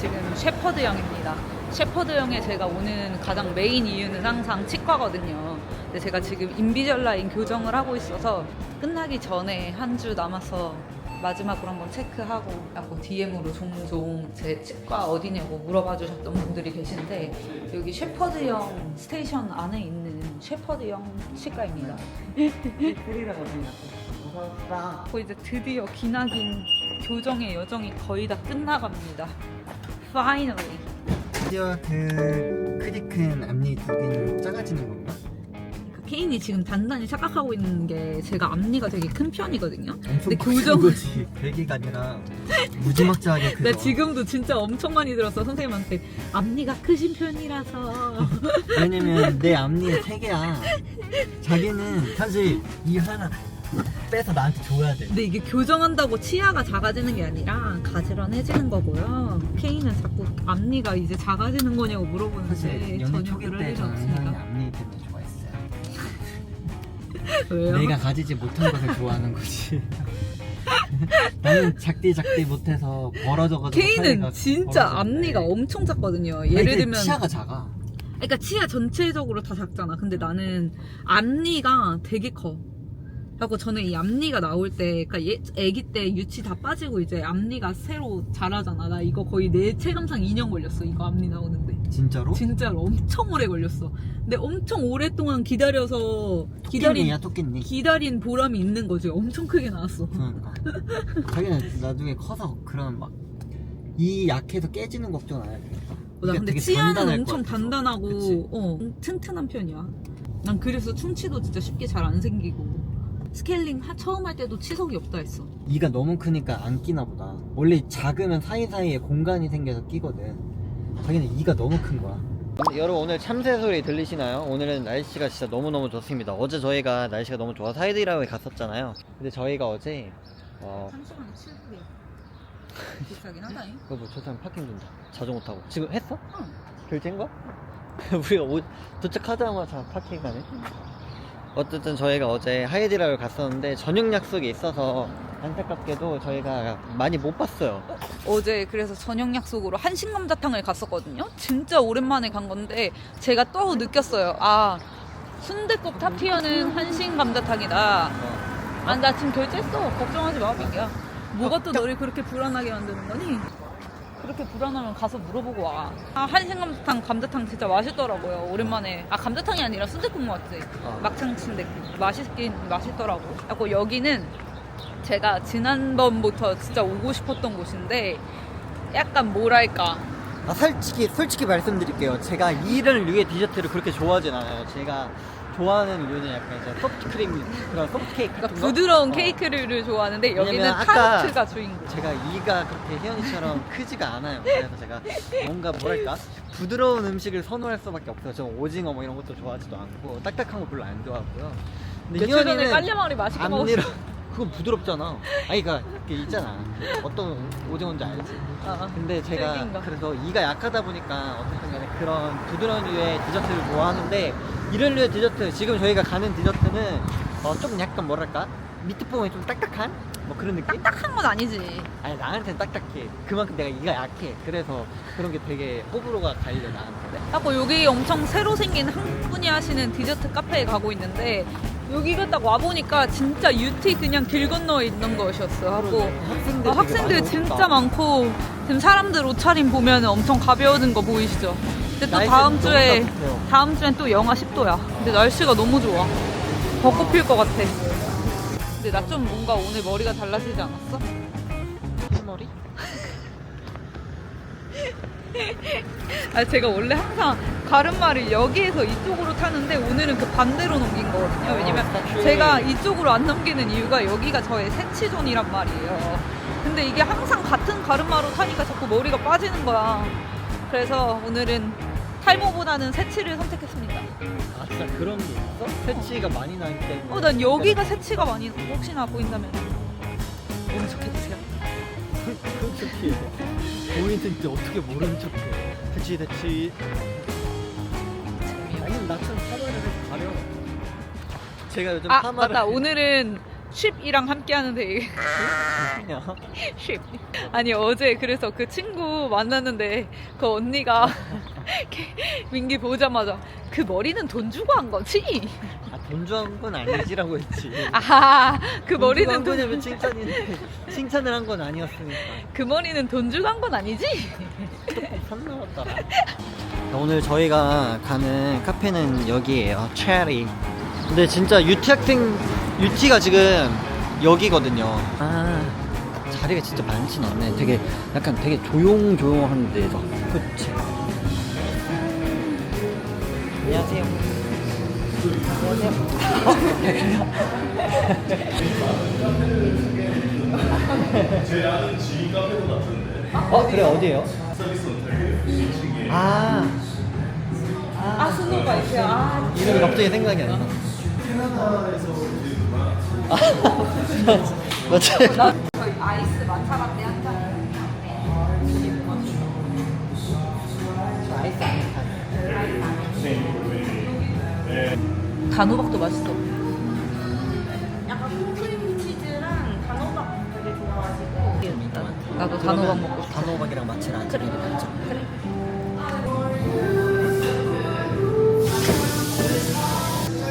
지금 셰퍼드형입니다. 셰퍼드형에 제가 오는 가장 메인 이유는 항상 치과거든요. 근데 제가 지금 인비절라인 교정을 하고 있어서 끝나기 전에 한 주 남아서 마지막으로 한번 체크하고 DM으로 종종 제 치과 어디냐고 물어봐 주셨던 분들이 계신데 여기 셰퍼드형 스테이션 안에 있는 셰퍼드형 치과입니다. 이제 드디어 기나긴 교정의 여정이 거의 다 끝나갑니다. Finally. 드디어 그 크기 큰 앞니 두 개는 작아지는 건가? 케인이 지금 단단히 착각하고 있는 게 제가 앞니가 되게 큰 편이거든요. 엄청 큰 거지. 100개가 아니라 무지막지하게 크죠. 나 지금도 진짜 엄청 많이 들었어 선생님한테. 앞니가 크신 편이라서. 왜냐면 내 앞니에 3개야. 자기는 사실 이 하나 빼서 나한테 줘야 돼. 근데 이게 교정한다고 치아가 작아지는 게 아니라 가지런해지는 거고요. 케인은 자꾸 앞니가 이제 작아지는 거냐고 물어보는데 사실 연애 전혀 초기 그럴 때 일이 저는 없으니까. 사랑이 앞니 때문에 좋아했어요. 왜요? 내가 가지지 못한 것을 좋아하는 거지. 나는 작디 못해서 벌어져가지고 케인은 사이가 진짜 벌어졌는데. 앞니가 엄청 작거든요. 아니, 예를 근데 들면 치아가 작아. 그러니까 치아 전체적으로 다 작잖아. 근데 나는 앞니가 되게 커. 그래갖고 저는 이 앞니가 나올 때, 그러니까 애기 때 유치 다 빠지고 이제 앞니가 새로 자라잖아. 나 이거 거의 내 체감상 2년 걸렸어. 이거 앞니 나오는데. 진짜로? 진짜로 엄청 오래 걸렸어. 근데 엄청 오랫동안 기다려서 기다린 보람이 있는 거지. 엄청 크게 나왔어. 그러니까 자기는 나중에 커서 그런 막 이 약해서 깨지는 걱정 안 해야 되겠다. 나 근데 되게 치아는 단단할 것 엄청 같아서. 단단하고 그치? 튼튼한 편이야. 난 그래서 충치도 진짜 쉽게 잘 안 생기고 스케일링 처음 할 때도 치석이 없다 했어. 이가 너무 크니까 안 끼나 보다. 원래 작으면 사이사이에 공간이 생겨서 끼거든. 자기는 이가 너무 큰 거야. 여러분 오늘 참새 소리 들리시나요? 오늘은 날씨가 진짜 너무너무 좋습니다. 어제 저희가 날씨가 너무 좋아서 하이디라고에 갔었잖아요. 근데 저희가 어제 1시간에 7불이야. 비싸긴 하다잉. 그거 뭐 저 사람 파킹 준다. 자전거 타고. 지금 했어? 응. 결제인 거야? 우리가 도착하자마자 파킹 가네. 어쨌든 저희가 어제 하이디라를 갔었는데 저녁 약속이 있어서 안타깝게도 저희가 많이 못 봤어요. 어제 그래서 저녁 약속으로 한식감자탕을 갔었거든요. 진짜 오랜만에 간 건데 제가 또 느꼈어요. 아, 순댓국 탑티어는 한식감자탕이다. 아, 나 지금 결제했어. 걱정하지 마, 민기야. 뭐가 또 너를 그렇게 불안하게 만드는 거니? 그렇게 불안하면 가서 물어보고 와. 아, 한식감자탕, 감자탕 진짜 맛있더라고요. 오랜만에. 아, 감자탕이 아니라 순댓국 먹었지. 막창 순댓국. 맛있긴 맛있더라고. 그리고 여기는 제가 지난번부터 진짜 오고 싶었던 곳인데 약간 뭐랄까. 아, 솔직히 말씀드릴게요. 제가 이를 위해 디저트를 그렇게 좋아하진 않아요. 제가 좋아하는 이유는 약간 이제 소프트크림, 그런 소프트 케이크 같은 그러니까 거? 부드러운 케이크를 좋아하는데 여기는 왜냐면 아까 타르트가 주인공. 제가 이가 그렇게 혜연이처럼 크지가 않아요. 그래서 제가 뭔가 뭐랄까 부드러운 음식을 선호할 수밖에 없어요. 저 오징어 뭐 이런 것도 좋아하지도 않고 딱딱한 거 별로 안 좋아하고요. 근데 며칠 전에 희연이는 깔려마리 맛있게 먹었어. 앞니로 그건 부드럽잖아. 아니 그니까 있잖아. 어떤 오징어인지 알지? 근데 제가 쫄깃인가? 그래서 이가 약하다 보니까 어쨌든 간에 그런 부드러운 류의 디저트를 좋아하는데 이런 류의 디저트, 지금 저희가 가는 디저트는 좀 약간 뭐랄까 밑부분이 좀 딱딱한 뭐 그런 느낌? 딱딱한 건 아니지. 아니 나한테는 딱딱해. 그만큼 내가 이가 약해. 그래서 그런 게 되게 호불호가 갈려 나한테. 하고 여기 엄청 새로 생긴 한 분이 하시는 디저트 카페에 가고 있는데 여기가 딱 와보니까 진짜 UT 그냥 길 건너에 있는 것이었어. 하고 학생들 진짜 많고 지금 사람들 옷차림 보면 엄청 가벼워진 거 보이시죠? 근데 또 다음 주엔 또 영하 10도야. 근데 날씨가 너무 좋아. 벚꽃 필 것 같아. 근데 나 좀 뭔가 오늘 머리가 달라지지 않았어? 머리? 아, 제가 원래 항상 가르마를 여기에서 이쪽으로 타는데 오늘은 그 반대로 넘긴 거거든요. 왜냐면 제가 이쪽으로 안 넘기는 이유가 여기가 저의 세치존이란 말이에요. 근데 이게 항상 같은 가르마로 타니까 자꾸 머리가 빠지는 거야. 그래서 오늘은 탈모보다는 세치를 선택했습니다. 아 진짜 그런 게 있어? 새치가 많이 나기 때문에. 난 여기가 세치가 많이 혹시나 보인다면 모른 척 해주세요. 솔직히 보이는데 어떻게 모르는 척해. 대치 아니면 나처럼 파마를 해서 가려. 제가 요즘 아, 파마를 맞다. 오늘은 쉽이랑 함께 하는데 이게 그냥 쉽. 아니 어제 그래서 그 친구 만났는데 그 언니가 민기 보자마자 그 머리는 돈 주고 한 거지? 돈 주한 건 아니지라고 했지. 아하 그 돈 머리는 주고 한 돈, 거냐면 칭찬인데 칭찬을 한 건 아니었으니까. 그 머리는 돈 주고 한 건 아니지? 조금 선 넘었다. 오늘 저희가 가는 카페는 여기예요. 체리. 근데 진짜 UT가 지금 여기거든요. 아, 자리가 진짜 많진 않네. 되게 약간 되게 조용조용한 데서. 그치. 안녕하세요. 제 아는 지인 카페도 같은데 그래, 어디에요? 서비스 호텔 아, 스노바 있어요. 이름이 갑자기 생각이 안 나. 캐나다에서 우리 누나 맞지? 저희 아이스 마차 라떼 한 잔. 아이스 단호박도 맛있어. 약간 크림 치즈랑 단호박 되게 좋아하시고 나도 단호박 먹고 싶어. 단호박이랑 마치 라떼를 먹자.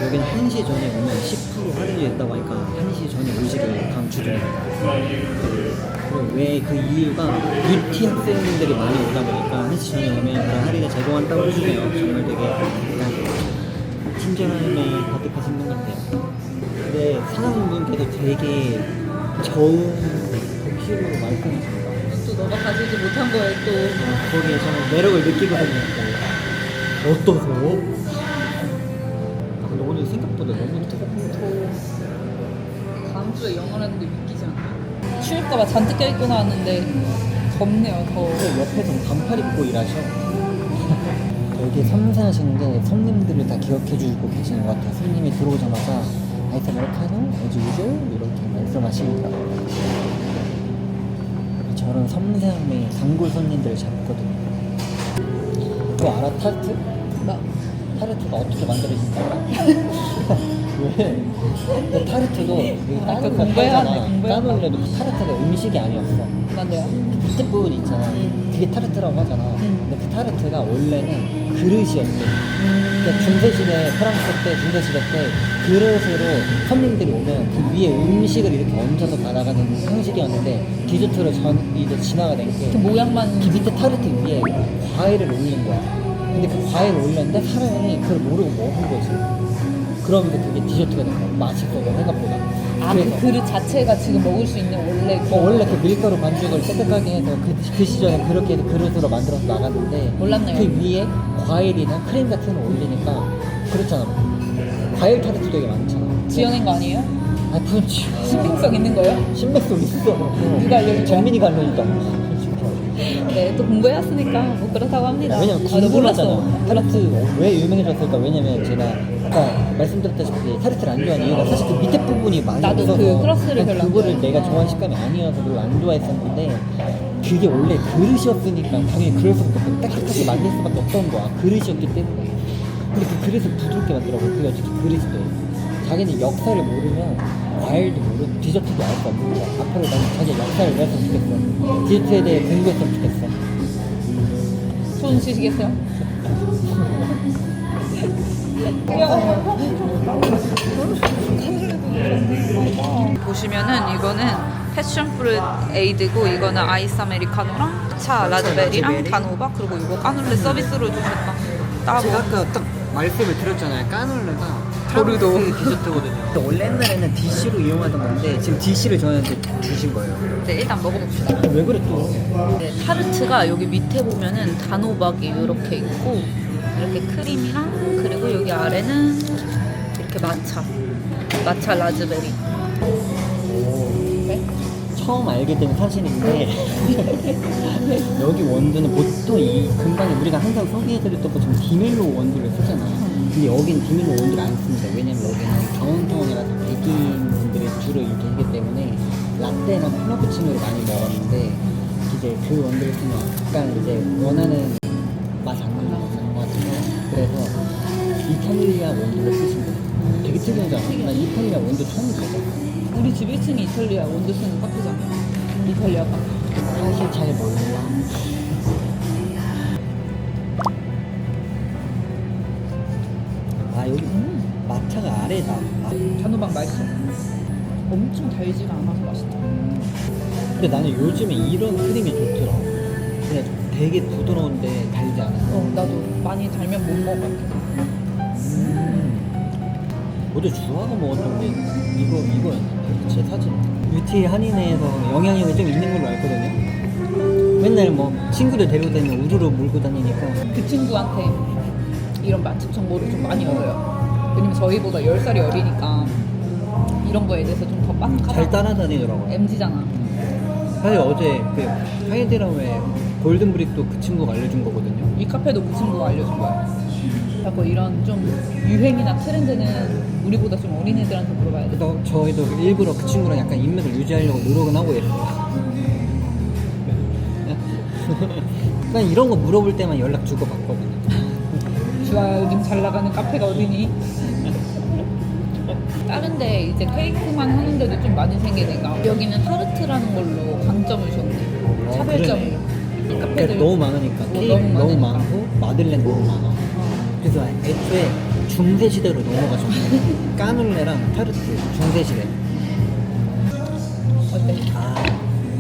여긴 1시 전에 오면 10% 할인이 된다고 하니까 1시 전에 오시길 강추 중입니다. 그리고 왜 그 이유가 UT 학생분들이 많이 오다 보니까 1시 전에 오면 그런 할인을 제공한다고 해주네요. 정말 되게 그냥 친절함에 가득하신 분 같아요. 근데 사장님분께서 되게 저음 복식으로 말씀하십니다. 또 너가 가지지 못한 거에 또 거기에 저는 매력을 느끼거든요. 어떠세요? 근데 오늘 생각보다 너무 더워. 다음 주에 영어라는 게 믿기지 않아. 추울까봐 잔뜩 껴입고 나왔는데 덥네요, 더워. 옆에서 반팔 입고 일하셔. 여기 섬세하시는데 손님들을 다 기억해주고 계시는 것 같아요. 손님이 들어오자마자 아이스 아메리카노, as usual 이렇게 말씀하십니다. 저런 섬세함에 단골 손님들을 잡거든요. 그거 알아? 타르트? 타르트가 어떻게 만들어진지 알아? 왜? 근데 타르트도 여기 까놀레 공부해왔네, 팔잖아. 공부해왔네. 까놀레도 그 타르트가 음식이 아니었어. 맞네요. 밑에 부분 있잖아. 그게 타르트라고 하잖아. 근데 그 타르트가 원래는 그릇이었어. 그러니까 중세시대, 프랑스 때, 중세시대 때 그릇으로 손님들이 오면 그 위에 음식을 이렇게 얹어서 받아가는 형식이었는데 디저트로 이제 진화가 된 게 그 모양만 그 밑에 타르트 위에 과일을 올린 거야. 근데 그 과일을 올렸는데 사람이 그걸 모르고 먹은 거지. 그러면서 그게 디저트가 된 거야. 맛있어서 생각보다. 그 그릇 자체가 지금 먹을 수 있는 원래 원래 그 밀가루 반죽을 깨끗하게 해서 그 시절에 그렇게 해서 그릇으로 만들어서 나갔는데 몰랐네요. 그 위에 과일이나 크림 같은 거 올리니까 그렇잖아. 과일 타르트 되게 많잖아. 지어낸 거 아니에요? 아, 그렇지. 신빙성 있는 거예요? 신백성 있어. 누가 알려준 거야? 정민이가 알려줬다. 네, 또 공부해왔으니까 뭐 그렇다고 합니다. 왜냐면 아, 나 궁금하잖아. 타르트 왜 유명해졌을까? 왜냐면 제가 아까 말씀드렸다시피 타르트를 안 좋아하는 이유가 사실 그 밑에 부분이 많이 나도 없어서 그 크러스를 별로 안 그거를 좋아해. 내가 좋아하는 식감이 아니어서 별로 안 좋아했었는데 그게 원래 그릇이었으니까 당연히 그럴 수밖에 없고 딱딱하게 만들 수밖에 없던 거야. 그릇이었기 때문에. 근데 그 그릇을 부드럽게 만들어고 그게 어차피 그릇이 돼. 자기는 역사를 모르면 과일도 모르고 디저트도 알 수 없는 거야. 앞으로 나는 자기 역사를 배웠으면 좋겠어. 디저트에 대해 공부했으면 좋겠어. 손 씻으시겠어요? 보시면은 이거는 패션 프루트 에이드고 이거는 아이스 아메리카노랑 차 라즈베리랑 단호박 그리고 이거 까눌레 서비스로 주셨다. 따고 제가 아까 딱 말씀을 드렸잖아요. 까놀레가 보르도. 프랑스 디저트거든요. 원래 옛날에는 DC로 이용하던 건데 지금 DC를 저한테 주신 거예요. 네, 일단 먹어봅시다. 왜 그래 또? 네, 타르트가 여기 밑에 보면은 단호박이 이렇게 있고 이렇게 크림이랑 그리고 여기 아래는 이렇게 마차 라즈베리. 네? 처음 알게 된 사실인데 여기 원두는 보통 이 금방에 우리가 항상 소개해드렸던 것처럼 디멜로 원두를 쓰잖아. 근데 여기는 디멜로 원두를 안 씁니다. 왜냐면 여기는 다운타운이라서 백인분들이 주로 이렇게 하기 때문에 라떼나 프라푸치노를 많이 먹었는데 이제 그 원두를 쓰면 약간 이제 원하는 맛 안 나는 것 같아서 그래서 이탈리아 원두를 쓰신 거예요. 되게 특이하지 않아? 난 이탈리아 원두 처음 들어봐. 우리 집 1층에 이탈리아 원두 쓰는 카페잖아. 이탈리아 카페. 사실 잘 몰라. 아 여기 마차가 아래다. 단호박 맛있어. 엄청 달지가 않아서 맛있다. 근데 나는 요즘에 이런 크림이 좋더라. 그냥 되게 부드러운데 달지 않아. 나도 많이 달면 못 먹어. 어제 주아가 먹었던 게 이거였나? 제 사진. 뷰티 한인회에서 영향력이 좀 있는 걸로 알거든요. 맨날 뭐 친구들 데리고 다니면 우르르 몰고 다니니까. 그 친구한테 이런 맛집 정보를 좀 많이 얻어요. 왜냐면 저희보다 10살이 어리니까 이런 거에 대해서 좀 더 빠삭하다. 잘 따라다니더라고요. MZ잖아. 사실 어제 그 하이디라마의 골든브릭도 그 친구가 알려준 거거든요. 이 카페도 그 친구가 알려준 거야. 자꾸 이런 좀 유행이나 트렌드는 우리보다 좀 어린애들한테 물어봐야 돼. 그래서 저희도 일부러 그 친구랑 약간 인맥을 유지하려고 노력은 하고 있어요. 난 이런 거 물어볼 때만 연락 주고 받거든요. 주아 요즘 잘 나가는 카페가 어디니? 다른데 이제 케이크만 하는데도 좀 많이 생기니까 여기는 타르트라는 걸로 강점을 줬네. 차별점을. 이 그러니까 카페들 너무 많으니까 케이크 너무 많고 마들렌 너무 많아. 그래서 애초에 중세 시대로 넘어가셨네. 까눌레랑 타르트 중세 시대. 어때? 아,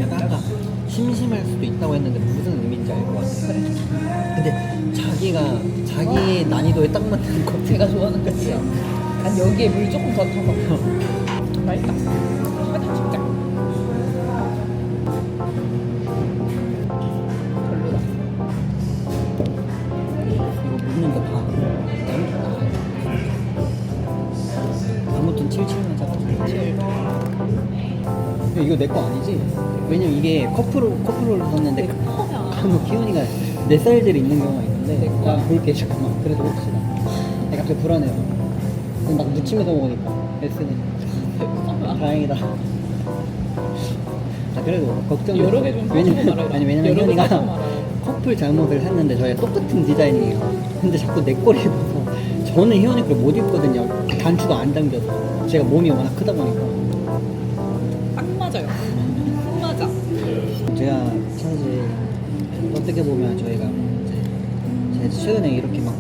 약간 아까 심심할 수도 있다고 했는데 무슨 의미인지 알 것 같아. 근데 자기가 자기 난이도에 딱 맞는 거. 제가 좋아하는 거지요. 난 여기에 물 조금 더 타서. 맛있다. 사진 찍자. 별로다. 이거 묻는 거 봐. 아무튼 77만 잡았어. 이거 내 거 아니지? 왜냐면 이게 커플로 샀는데 간혹 희원이가 4살들이 있는 경우가 있는데 나 볼게 잠깐만. 그래도 혹시나 내가 갑자기 불안해요. 그럼 막 묻히면서 먹으니까 S는 다행이다. 아 그래도 걱정. 여러 개좀 사주고 말아라. 아니 왜냐면 여러 개 희원이가 사주고 말아라. 커플 잘못을 샀는데 저희가 똑같은 디자인이에요. 근데 자꾸 내 거를 입어서 저는 희원이 걸 못 입거든요. 단추가 안 당겨서. 제가 몸이 워낙 크다 보니까. 딱 맞아요. 딱 맞아. 제가 사실 어떻게 보면 저희가 이제 최근에 이렇게 막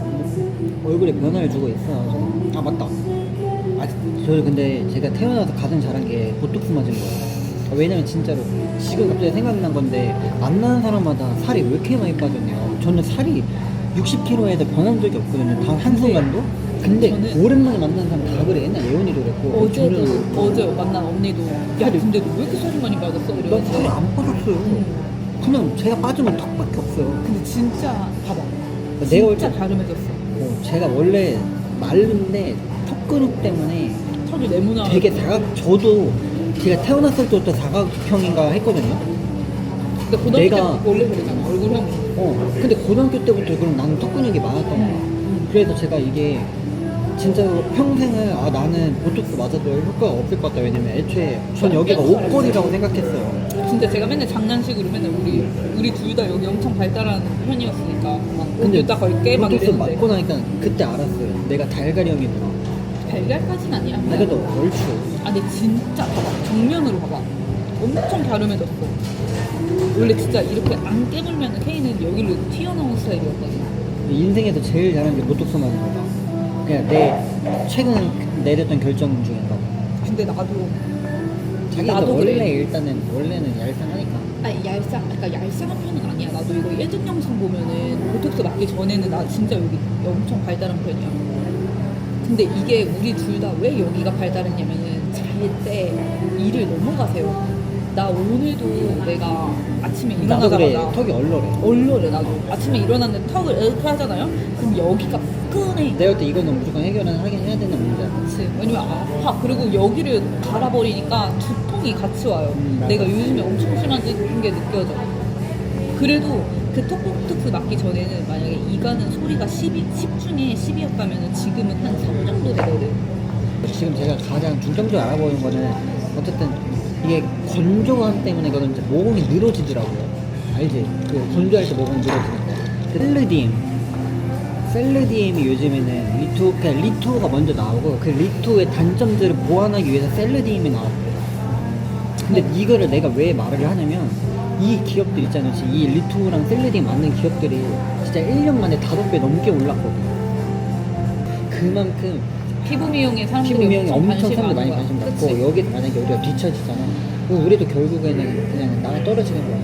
얼굴에 변화를 주고 있어요. 아 맞다. 저 근데 제가 태어나서 가장 잘한 게 보톡스 맞은 거예요. 왜냐면 진짜로 지금 갑자기 생각난 건데 만나는 사람마다 살이 왜 이렇게 많이 빠졌냐. 저는 살이 60kg에서 변한 적이 없거든요. 단 한순간도. 근데 저는- 오랜만에 만나는 사람 다 그래. 옛날 예원이도 그랬고. 어제 만난 언니도 야 근데 너 왜 이렇게 살이 많이 빠졌어? 난 살이 이러는데 안 빠졌어요. 그냥 제가 빠지면 턱밖에 없어요. 근데 진짜 봐봐. 내가 올 진짜 때 갸름해졌어. 제가 원래 마른데 턱 근육 때문에 턱이 네모나. 되게 저도 제가 태어났을 때부터 사각형인가 했거든요. 근데 고등학교 내가- 때부터 원래 그러잖아. 얼굴형이. 근데 고등학교 때부터 그럼 나는 턱 근육이 많았던 거야. 그래서 제가 이게 진짜로 평생을 나는 보톡스 맞아도 효과가 없을 것 같다. 왜냐면 애초에 전 여기가 옷걸이라고 생각했어요. 진짜 제가 맨날 장난식으로 맨날 우리 둘 다 여기 엄청 발달한 편이었으니까 막 근데 옷에다 걸게 막 보톡스 이랬는데 맞고 나니까 그때 알았어요. 내가 달걀형이구나. 달걀까지는 아니야. 그래도 얼추. 근데 진짜 봐봐. 정면으로 봐봐. 엄청 갸름해졌어. 원래 진짜 이렇게 안 깨물면 K는 여기로 튀어나온 스타일이었거든. 인생에서 제일 잘한 게 보톡스 맞는 거다. 그냥 내 최근 내렸던 결정 중에 하나. 근데 나도 자기가 나도 원래 그래. 원래는 얄쌍하니까. 아니 그러니까 얄쌍한 편은 아니야. 나도 이거 예전 영상 보면은 보톡스 맞기 전에는 나 진짜 여기 엄청 발달한 편이야. 근데 이게 우리 둘 다 왜 여기가 발달했냐면은 자기 때 일을 너무 가세요. 나 오늘도 내가 아침에 나도 그래. 일어나자마자 턱이 얼얼해. 얼얼해 나도. 아침에 일어났는데 턱을 이렇게 하잖아요? 그럼 여기가 끈해. 내가 볼 때 이거는 무조건 해결은 하긴 해야 되는 문제야. 그치. 왜냐면 아파. 그리고 여기를 갈아버리니까 두통이 같이 와요. 맞아. 내가 요즘에 엄청 심해진 게 느껴져. 그래도 그 턱보톡스 맞기 전에는 만약에 이가는 소리가 10 중에 10이었다면 지금은 한 3 정도 되거든. 지금 제가 가장 중점적으로 알아보는 거는 어쨌든 이게 건조함 때문에 그런 이제 모공이 늘어지더라고요. 알지? 그 건조할 때 모공이 늘어지는 거. 셀르딘 셀르디엠이 요즘에는 그냥 리토가 먼저 나오고 그 리토의 단점들을 보완하기 위해서 셀르디엠이 나왔대. 근데 이거를 내가 왜 말을 하냐면 이 기업들 있잖아. 이 리토랑 셀르디엠 맞는 기업들이 진짜 1년 만에 5배 넘게 올랐거든. 그만큼 피부 미용에 사람들이 피부 미용에 엄청 관심이 사람들 많이 많은 관심 거야. 갖고 그치? 여기서 만약에 우리가 뒤처지잖아. 그럼 우리도 결국에는 그냥 나랑 떨어지는 거야.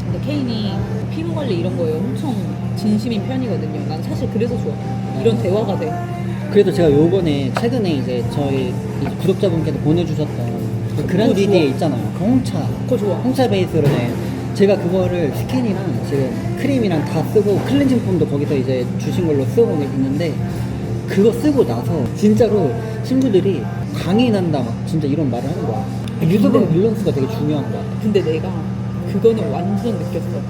근데 케인이 피부 관리 이런 거에 엄청 진심인 편이거든요. 난 사실 그래서 좋아. 이런 대화가 돼. 그래도 제가 요번에 최근에 이제 저희 이제 구독자분께서 보내주셨던 그 그란디디에 있잖아요. 그 홍차. 그거 좋아. 홍차 베이스로 된 제가 그거를 스킨이랑 지금 크림이랑 다 쓰고 클렌징 폼도 거기서 이제 주신 걸로 쓰고 있는데 그거 쓰고 나서 진짜로 친구들이 광이 난다 막 진짜 이런 말을 하는 거야. 유두분 밸런스가 되게 중요한 거야. 근데 내가 그거는 완전 느꼈어.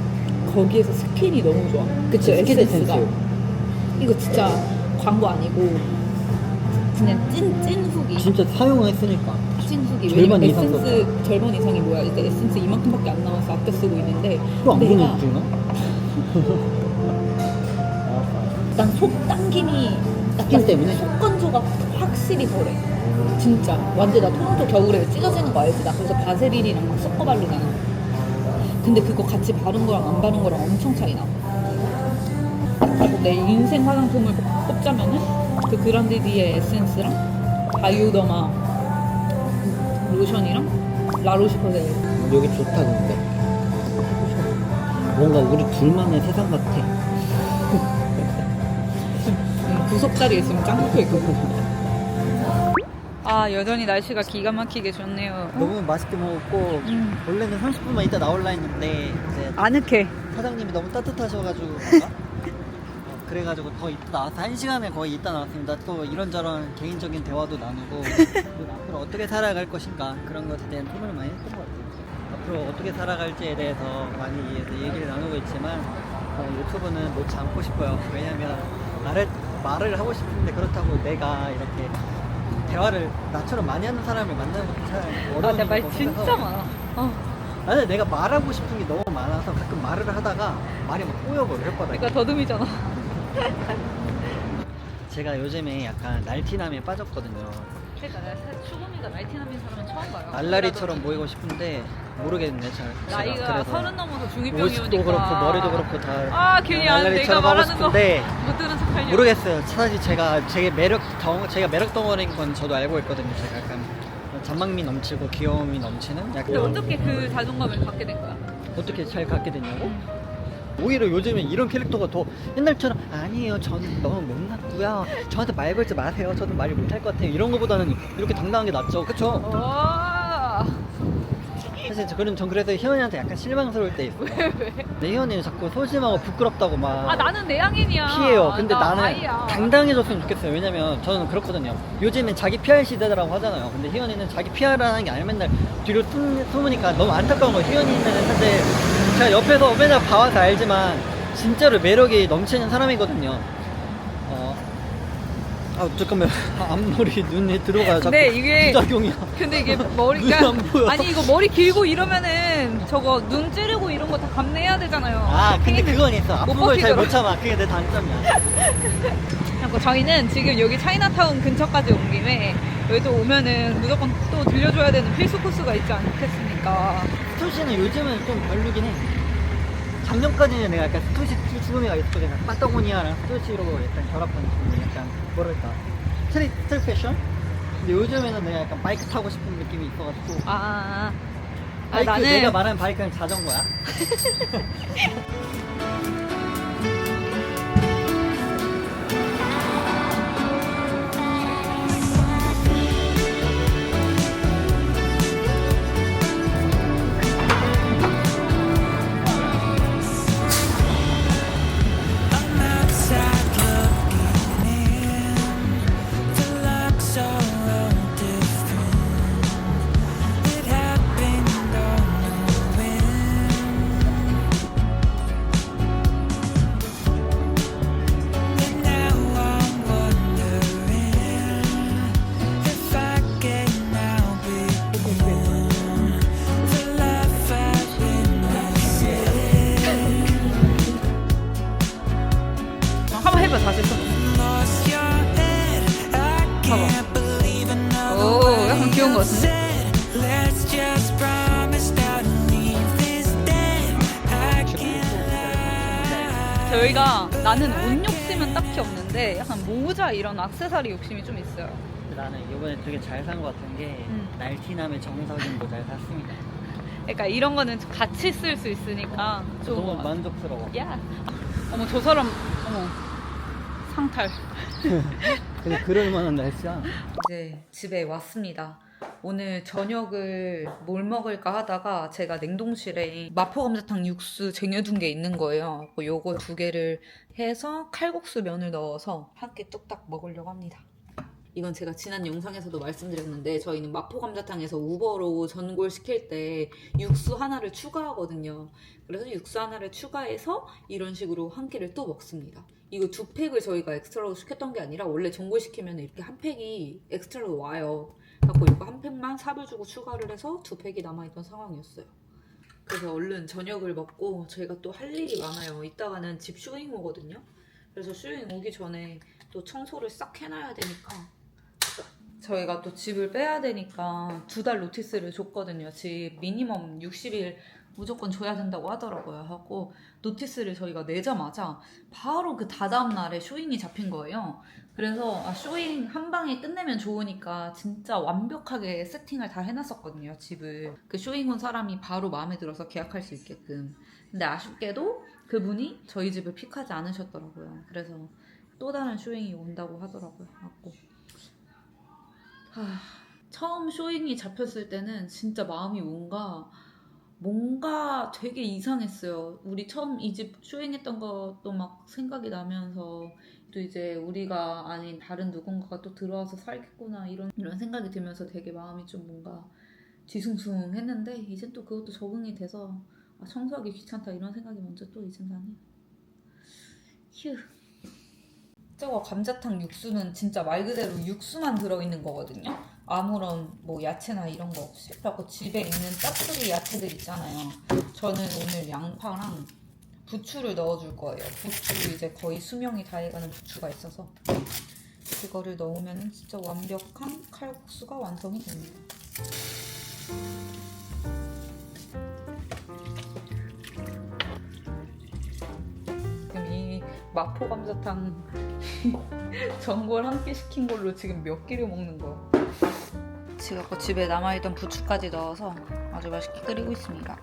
거기에서 스킨이 너무 좋아. 그치, 스킨 에센스가. 에센스. 이거 진짜 광고 아니고 그냥 찐 후기. 진짜 사용했으니까. 찐 후기. 절반 왜냐면 이상 에센스 절반 이상이 뭐야? 이제 에센스 이만큼밖에 안 나와서 아껴 쓰고 있는데 또안 내가 보내주나? 일단 속 당김이 스킨 때문에? 속 건조가 확실히 덜해. 진짜 완전 나 토론토 겨울에 찢어지는 거 알지? 나 그래서 바세린이랑 막 섞어 바르잖아. 근데 그거 같이 바른 거랑 안 바른 거랑 엄청 차이 나. 그리고 내 인생 화장품을 꼽자면은 그 그란디디의 에센스랑 바이오더마 로션이랑 라로시포셀. 여기 좋다 근데 뭔가 우리 둘만의 세상 같아. 구석자리에 있으면 짱 좋겠고. 아 여전히 날씨가 기가 막히게 좋네요. 너무 맛있게 먹었고 원래는 30분만 있다 나올라 했는데 이제 아늑해. 사장님이 너무 따뜻하셔가지고 그래가지고 더 있다 나와서 1시간을 거의 있다 나왔습니다. 또 이런저런 개인적인 대화도 나누고 그리고 앞으로 어떻게 살아갈 것인가 그런 것에 대한 토론을 많이 했던 것 같아요. 앞으로 어떻게 살아갈지에 대해서 많이 얘기를 나누고 있지만 유튜브는 놓지 않고 싶어요. 왜냐면 말을 하고 싶은데 그렇다고 내가 이렇게 대화를 나처럼 많이 하는 사람을 만나는 것도 잘 어려운 아, 내 말 것 같아서 진짜 많아. 나는 내가 말하고 싶은 게 너무 많아서 가끔 말을 하다가 말이 막 꼬여버려 혓바닥에. 그러니까 더듬이잖아. 제가 요즘에 약간 날티남에 빠졌거든요. 그러니까 내가 추구미가 날티남인 사람은 처음 봐요. 날라리처럼 보이고 싶은데 모르겠네 잘. 나이가 30 넘어서 옷도 중2병이오니까. 그렇고 머리도 그렇고 다 아 괜히 안 내가 날라리처럼 하고 말하는 거 싶은데 못 들은 척 하려고. 모르겠어요. 사실 제가 제가 매력 덩어리인 건 저도 알고 있거든요. 제가 약간 잔망미 넘치고 귀여움이 넘치는 약간 근데 어떻게 그 자존감을 갖게 된 거야? 어떻게 잘 갖게 됐냐고? 오히려 요즘에 이런 캐릭터가 더 옛날처럼 아니에요 저는 너무 못났고요 저한테 말 걸지 마세요 저도 말을 못할 것 같아요 이런 거보다는 이렇게 당당한 게 낫죠 그쵸? 와. 사실 전 그래서 희연이한테 약간 실망스러울 때 있어요. 왜? 내 희연이는 자꾸 소심하고 부끄럽다고 막 아 나는 내향인이야. 피해요. 근데 나 나는 아이야. 당당해졌으면 좋겠어요. 왜냐면 저는 그렇거든요. 요즘엔 자기 PR 시대라고 하잖아요. 근데 희연이는 자기 PR하는 게 아니라 맨날 뒤로 숨으니까 너무 안타까운 거예요. 희연이는 사실 제가 옆에서 맨날 봐와서 알지만 진짜로 매력이 넘치는 사람이거든요. 잠깐만 앞머리 눈에 들어가요. 자꾸 근데 이게 부작용이야. 근데 이게 눈이 머리가 안 보여. 아니 이거 머리 길고 이러면은 저거 눈 찌르고 이런 거 다 감내해야 되잖아요. 아 근데 케이는 그건 있어. 아픈 걸 잘 버티더라. 못 참아. 그게 내 단점이야. 그리고 저희는 지금 여기 차이나타운 근처까지 온 김에 여기도 오면은 무조건 또 들려줘야 되는 필수 코스가 있지 않겠습니까? 스토시는 요즘은 좀 별로긴 해. 작년까지는 내가 약간 스토시 죽음이가 있었거든. 약간 파타고니아랑 스토시로 약간 결합한 느낌이 약간 뭐랄까 스트리트 패션? 근데 요즘에는 내가 약간 바이크 타고 싶은 느낌이 있어가지고 바이크, 나는 내가 말하는 바이크는 자전거야. 귀여운 것 같은데? Let's just promise not to leave this day. I can't lie. 저희가 나는 옷 욕심은 딱히 없는데 약간 모자 이런 액세서리 욕심이 좀 있어요. 나는 이번에 되게 잘 산 것 같은 게 날티남의 정석인 모자를 샀습니다. 그러니까 이런 거는 같이 쓸 수 있으니까 좋은 너무 것 같아. 만족스러워. 야, 어머 저 사람 어머 상탈. 근데 그럴 만한 날씨야. 이제 집에 왔습니다. 오늘 저녁을 뭘 먹을까 하다가 제가 냉동실에 마포감자탕 육수 쟁여둔 게 있는 거예요. 요거 2개를 해서 칼국수 면을 넣어서 한 끼 뚝딱 먹으려고 합니다. 이건 제가 지난 영상에서도 말씀드렸는데 저희는 마포감자탕에서 우버로 전골 시킬 때 육수 하나를 추가하거든요. 그래서 육수 하나를 추가해서 이런 식으로 한 끼를 또 먹습니다. 이거 2팩을 저희가 엑스트라로 시켰던 게 아니라 원래 전골 시키면 이렇게 한 팩이 엑스트라로 와요. 그래서 이거 한 팩만 삽을 주고 추가를 해서 2팩이 남아있던 상황이었어요. 그래서 얼른 저녁을 먹고 저희가 또 할 일이 많아요. 이따가는 집 쇼잉 오거든요. 그래서 쇼잉 오기 전에 또 청소를 싹 해놔야 되니까 저희가 또 집을 빼야 되니까 2달 노티스를 줬거든요. 집 미니멈 60일 무조건 줘야 된다고 하더라고요. 하고 노티스를 저희가 내자마자 바로 그 다다음 날에 쇼잉이 잡힌 거예요. 그래서 쇼잉 한 방에 끝내면 좋으니까 진짜 완벽하게 세팅을 다 해놨었거든요. 집을. 그 쇼잉 온 사람이 바로 마음에 들어서 계약할 수 있게끔. 근데 아쉽게도 그분이 저희 집을 픽하지 않으셨더라고요. 그래서 또 다른 쇼잉이 온다고 하더라고요. 갖고 처음 쇼잉이 잡혔을 때는 진짜 마음이 뭔가 되게 이상했어요. 우리 처음 이 집 쇼잉했던 것도 막 생각이 나면서 또 이제 우리가 아닌 다른 누군가가 또 들어와서 살겠구나 이런 생각이 들면서 되게 마음이 좀 뭔가 뒤숭숭했는데 이젠 또 그것도 적응이 돼서 청소하기 귀찮다 이런 생각이 먼저 또 이젠 나네요. 휴. 저거 감자탕 육수는 진짜 말 그대로 육수만 들어있는 거거든요. 아무런 뭐 야채나 이런 거 없이. 그래갖고 집에 있는 짜투리 야채들 있잖아요. 저는 오늘 양파랑 부추를 넣어줄 거예요. 부추 이제 거의 수명이 다해가는 부추가 있어서 그거를 넣으면 진짜 완벽한 칼국수가 완성이 됩니다. 지금 이 마포 감자탕 전골 한 끼 시킨 걸로 지금 몇 끼를 먹는 거야. 지금 집에 남아있던 부추까지 넣어서 아주 맛있게 끓이고 있습니다.